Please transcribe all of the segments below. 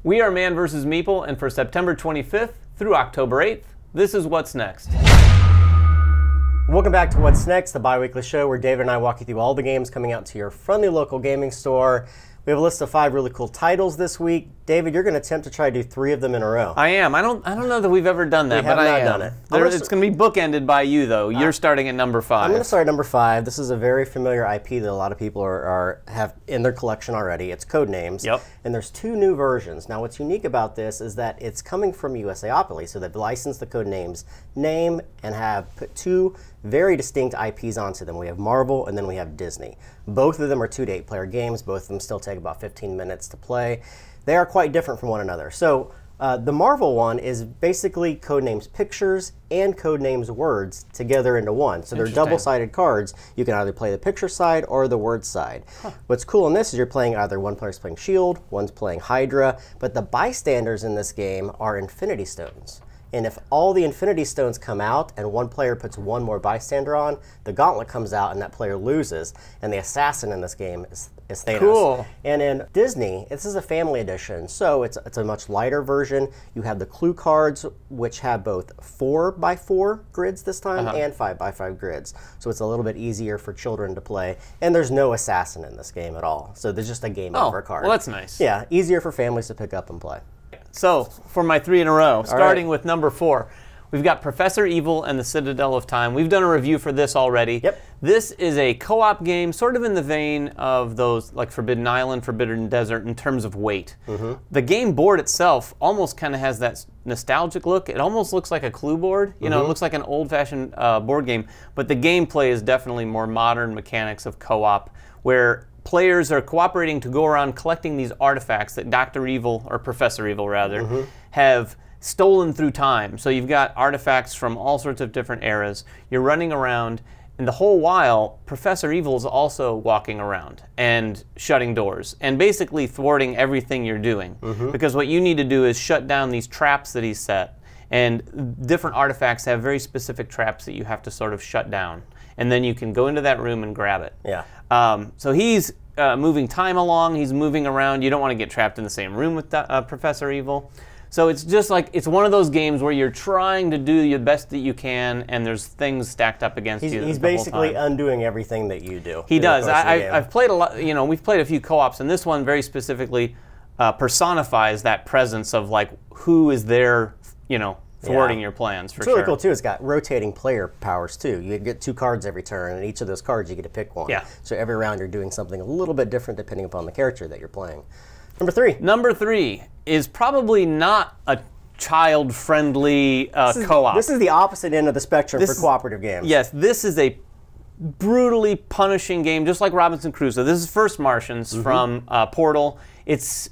We are Man vs. Meeple, and for September 25th through October 8th, this is What's Next. Welcome back to What's Next, the bi-weekly show where David and I walk you through all the games coming out to your friendly local gaming store. We have a list of 5 really cool titles this week. David, you're going to attempt to try to do 3 of them in a row. I am. I don't know that we've ever done that, but I am. We have not done it. It's going to be bookended by you, though. You're starting at number 5. I'm going to start at number 5. This is a very familiar IP that a lot of people have in their collection already. It's Codenames. Yep. And there's 2 new versions. Now, what's unique about this is that it's coming from USAopoly, so they've licensed the Codenames name and have put 2 very distinct IPs onto them. We have Marvel and then we have Disney. Both of them are 2 to 8 player games. Both of them still take about 15 minutes to play. They are quite different from one another. So the Marvel one is basically Codenames pictures and Codenames words together into one. So they're double-sided cards. You can either play the picture side or the word side. What's cool in this is you're playing either one player's playing Shield, one's playing Hydra, but the bystanders in this game are Infinity Stones. And if all the Infinity Stones come out and one player puts 1 more bystander on, the gauntlet comes out and that player loses. And the assassin in this game is Thanos. Cool. And in Disney, this is a family edition, so it's a much lighter version. You have the clue cards, which have both 4x4 grids this time and 5x5 grids. So it's a little bit easier for children to play. And there's no assassin in this game at all. So there's just a game over card. Well, that's nice. Yeah, easier for families to pick up and play. So, for my 3 in a row, starting with number 4, we've got Professor Evil and the Citadel of Time. We've done a review for this already. Yep. This is a co-op game, sort of in the vein of those like Forbidden Island, Forbidden Desert in terms of weight. The game board itself almost kind of has that nostalgic look. It almost looks like a clue board. You know, it looks like an old-fashioned board game, but the gameplay is definitely more modern mechanics of co-op, where players are cooperating to go around collecting these artifacts that Dr. Evil, or Professor Evil rather, have stolen through time. So you've got artifacts from all sorts of different eras. You're running around, and the whole while, Professor Evil is also walking around and shutting doors and basically thwarting everything you're doing. Because what you need to do is shut down these traps that he's set. And different artifacts have very specific traps that you have to sort of shut down. And then you can go into that room and grab it. Yeah. So he's moving time along. He's moving around. You don't want to get trapped in the same room with Professor Evil. So it's just like, it's one of those games where you're trying to do the best that you can, and there's things stacked up against you. He's basically undoing everything that you do. He does. I've played a lot. You know, we've played a few co-ops, and this one very specifically personifies that presence of like who is there, you know, thwarting your plans, for sure. It's really cool, too. It's got rotating player powers, too. You get 2 cards every turn, and each of those cards you get to pick one. Yeah. So every round you're doing something a little bit different depending upon the character that you're playing. Number 3. Number 3 is probably not a child-friendly co-op. This is the opposite end of the spectrum for cooperative games. Yes, this is a brutally punishing game, just like Robinson Crusoe. This is First Martians from Portal. It's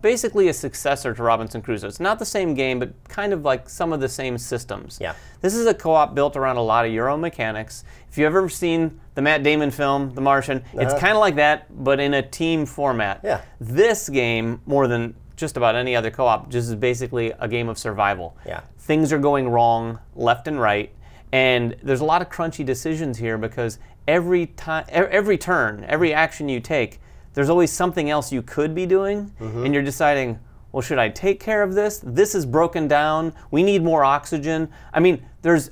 basically a successor to Robinson Crusoe. It's not the same game, but kind of like some of the same systems. Yeah. This is a co-op built around a lot of Euro mechanics. If you've ever seen the Matt Damon film, The Martian, it's kind of like that, but in a team format. Yeah. This game, more than just about any other co-op, just is basically a game of survival. Yeah. Things are going wrong left and right, and there's a lot of crunchy decisions here because every turn, every action you take, there's always something else you could be doing, and you're deciding, well, should I take care of this? This is broken down. We need more oxygen. I mean, there's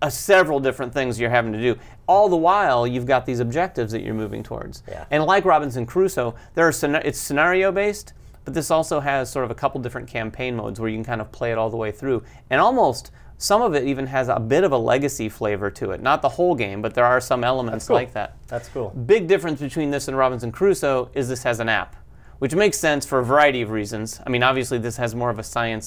several different things you're having to do. All the while, you've got these objectives that you're moving towards. Yeah. And like Robinson Crusoe, it's scenario-based, but this also has sort of a couple different campaign modes where you can kind of play it all the way through. And almost, some of it even has a bit of a legacy flavor to it. Not the whole game, but there are some elements like that. That's cool. Big difference between this and Robinson Crusoe is this has an app, which makes sense for a variety of reasons. I mean, obviously this has more of a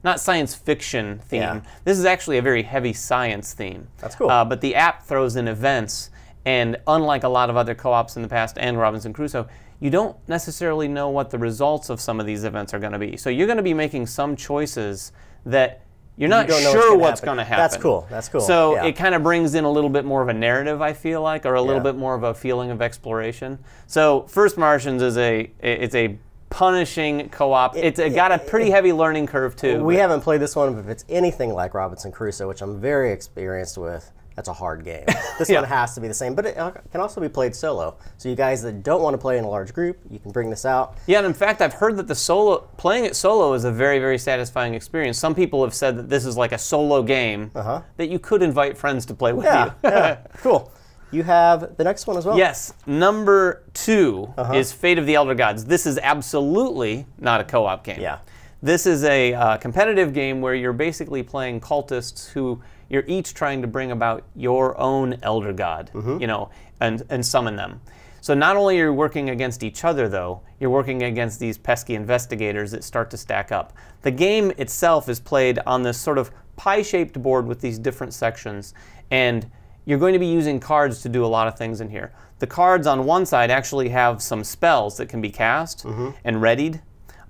not science fiction theme. Yeah. This is actually a very heavy science theme. That's cool. But the app throws in events, and unlike a lot of other co-ops in the past and Robinson Crusoe, you don't necessarily know what the results of some of these events are going to be. So you're going to be making some choices that you're not sure what's going to happen. That's cool. That's cool. So it kind of brings in a little bit more of a narrative, I feel like, or a little bit more of a feeling of exploration. So First Martians is a punishing co-op. It's got a pretty heavy learning curve too. We haven't played this one, but if it's anything like Robinson Crusoe, which I'm very experienced with, that's a hard game. This one has to be the same, but it can also be played solo. So you guys that don't want to play in a large group, you can bring this out. Yeah, and in fact, I've heard that playing it solo is a very, very satisfying experience. Some people have said that this is like a solo game that you could invite friends to play with you. Yeah, cool. You have the next one as well? Yes. Number 2 is Fate of the Elder Gods. This is absolutely not a co-op game. Yeah. This is a competitive game where you're basically playing cultists who you're each trying to bring about your own elder god, you know, and summon them. So not only are you working against each other, though, you're working against these pesky investigators that start to stack up. The game itself is played on this sort of pie-shaped board with these different sections, and you're going to be using cards to do a lot of things in here. The cards on one side actually have some spells that can be cast and readied.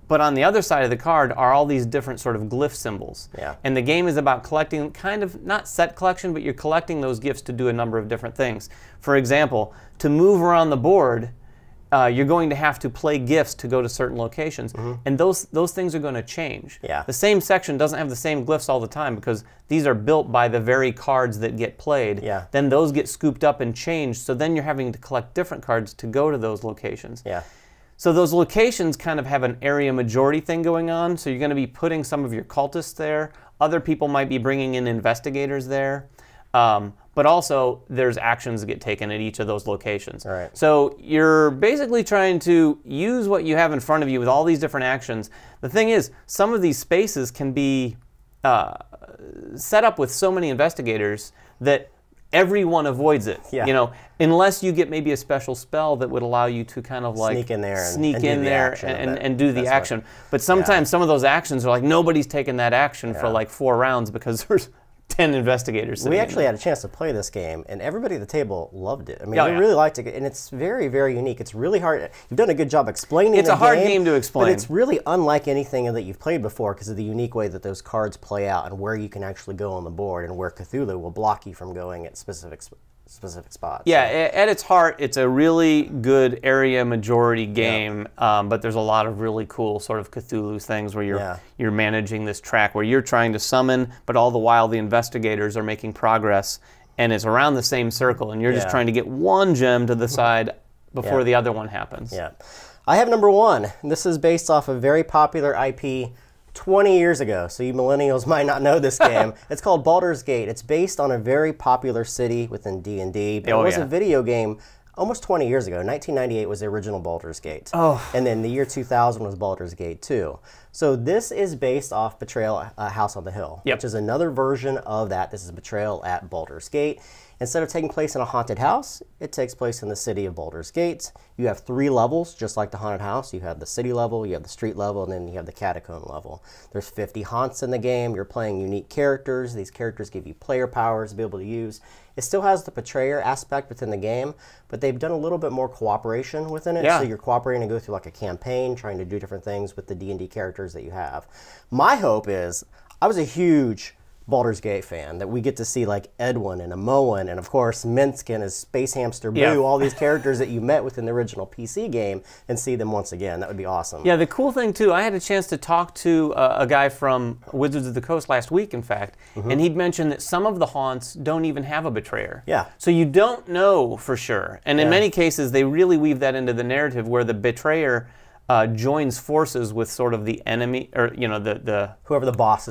But on the other side of the card are all these different sort of glyph symbols. Yeah. And the game is about collecting, kind of, not set collection, but you're collecting those gifts to do a number of different things. For example, to move around the board, you're going to have to play gifts to go to certain locations. And those things are going to change. Yeah. The same section doesn't have the same glyphs all the time because these are built by the very cards that get played. Yeah. Then those get scooped up and changed, so then you're having to collect different cards to go to those locations. Yeah. So those locations kind of have an area majority thing going on, so you're going to be putting some of your cultists there. Other people might be bringing in investigators there. But also, there's actions that get taken at each of those locations. All right. So you're basically trying to use what you have in front of you with all these different actions. The thing is, some of these spaces can be set up with so many investigators that everyone avoids it, you know, unless you get maybe a special spell that would allow you to kind of like sneak in there and do the action. But sometimes some of those actions are like nobody's taken that action for like 4 rounds because there's 10 investigators. We actually had a chance to play this game, and everybody at the table loved it. I mean, they really liked it, and it's very, very unique. It's really hard. You've done a good job explaining It's a hard game to explain. But it's really unlike anything that you've played before because of the unique way that those cards play out and where you can actually go on the board and where Cthulhu will block you from going at specific spots. Yeah, at its heart, it's a really good area majority game, but there's a lot of really cool sort of Cthulhu things where you're managing this track where you're trying to summon, but all the while the investigators are making progress, and it's around the same circle, and you're just trying to get one gem to the side before the other one happens. Yeah. I have number 1. This is based off a very popular IP 20 years ago, so you millennials might not know this game. It's called Baldur's Gate. It's based on a very popular city within D&D, but it was a video game almost 20 years ago. 1998 was the original Baldur's Gate. And then the year 2000 was Baldur's Gate 2. So this is based off Betrayal House on the Hill, which is another version of that. This is Betrayal at Baldur's Gate. Instead of taking place in a haunted house, it takes place in the city of Baldur's Gate. You have 3 levels, just like the haunted house. You have the city level, you have the street level, and then you have the catacomb level. There's 50 haunts in the game. You're playing unique characters. These characters give you player powers to be able to use. It still has the betrayer aspect within the game, but they've done a little bit more cooperation within it. So you're cooperating to go through like a campaign, trying to do different things with the D&D characters that you have. My hope is, I was a huge Baldur's Gate fan, that we get to see like Edwin and Amoan and of course Minskin as Space Hamster Boo, all these characters that you met within the original PC game, and see them once again. That would be awesome. Yeah, the cool thing too, I had a chance to talk to a guy from Wizards of the Coast last week, in fact, and he'd mentioned that some of the haunts don't even have a betrayer. So you don't know for sure, and in many cases they really weave that into the narrative where the betrayer joins forces with sort of the enemy, or you know, whoever the boss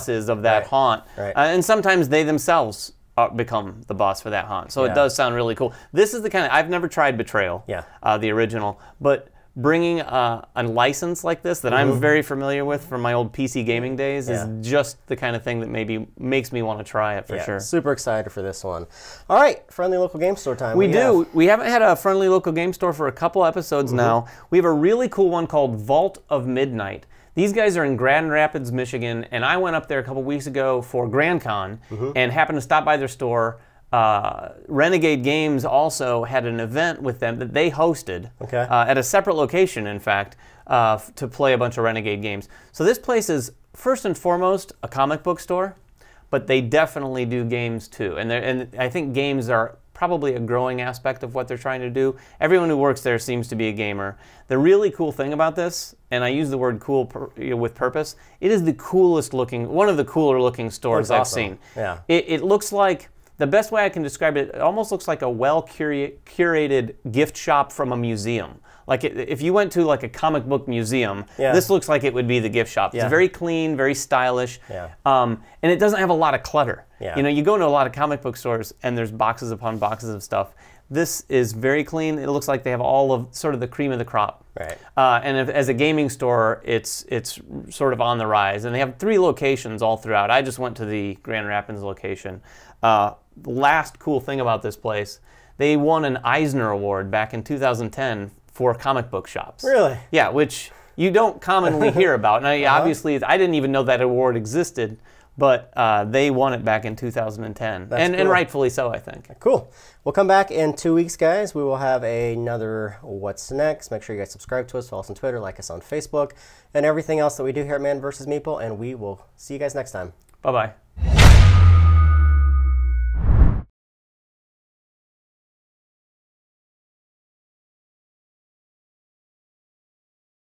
is, of that haunt, and sometimes they themselves become the boss for that haunt. So it does sound really cool. This is the kind of, I've never tried Betrayal, the original, but bringing a license like this that I'm very familiar with from my old PC gaming days is just the kind of thing that maybe makes me want to try it for sure. Super excited for this one. All right, friendly local game store time. We haven't had a friendly local game store for a couple episodes now. We have a really cool one called Vault of Midnight. These guys are in Grand Rapids, Michigan, and I went up there a couple weeks ago for Grand Con and happened to stop by their store. Renegade Games also had an event with them that they hosted at a separate location, in fact, to play a bunch of Renegade games. So this place is first and foremost a comic book store, but they definitely do games too. And I think games are probably a growing aspect of what they're trying to do. Everyone who works there seems to be a gamer. The really cool thing about this, and I use the word cool with purpose, it is the coolest looking, one of the cooler looking stores I've seen. It looks like the best way I can describe it, it almost looks like a well-curated gift shop from a museum. Like if you went to like a comic book museum, this looks like it would be the gift shop. It's very clean, very stylish, and it doesn't have a lot of clutter. You know, you go into a lot of comic book stores and there's boxes upon boxes of stuff. This is very clean. It looks like they have all of sort of the cream of the crop. Right. And as a gaming store, it's sort of on the rise. And they have 3 locations all throughout. I just went to the Grand Rapids location. The last cool thing about this place, they won an Eisner Award back in 2010 for comic book shops. Really? Yeah, which you don't commonly hear about. Now, obviously, I didn't even know that award existed, but they won it back in 2010, and rightfully so, I think. Cool. We'll come back in 2 weeks, guys. We will have another What's Next. Make sure you guys subscribe to us, follow us on Twitter, like us on Facebook, and everything else that we do here at Man vs. Meeple, and we will see you guys next time. Bye-bye.